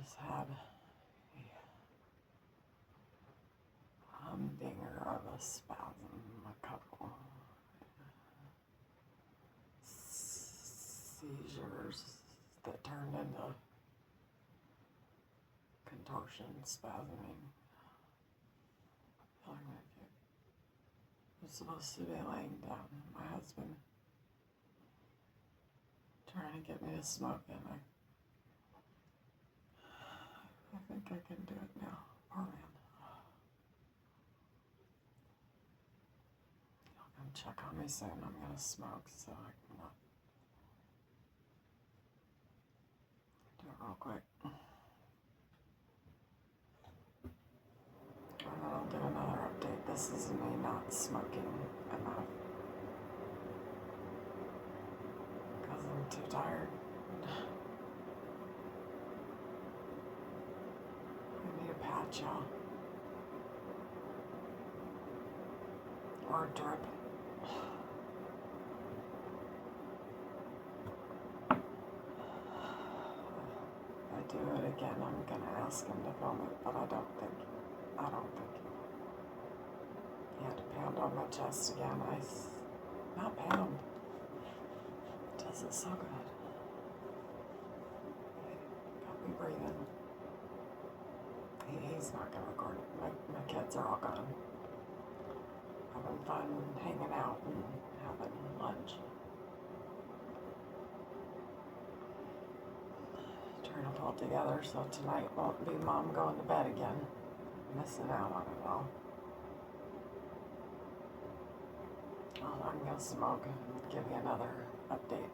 just had a humdinger of a spasm, a couple seizures that turned into contortion, spasming. I was supposed to be laying down. My husband trying to get me to smoke, and I think I can do it now. Poor man. He'll come check on me soon. I'm gonna smoke, so I can do it real quick. And then I'll do another update. This is me not smoking enough because I'm too tired. I need a patch out or a drip. If I do it again, I'm gonna ask him to film it, but I don't think he had to pound on my chest again. Not pound. It does it so good. Got me breathing. He's not gonna record it. My kids are all gone. Having fun hanging out and having lunch. Trying to pull it together so tonight won't be Mom going to bed again. Missing out on it all. I'm gonna smoke and give you another update.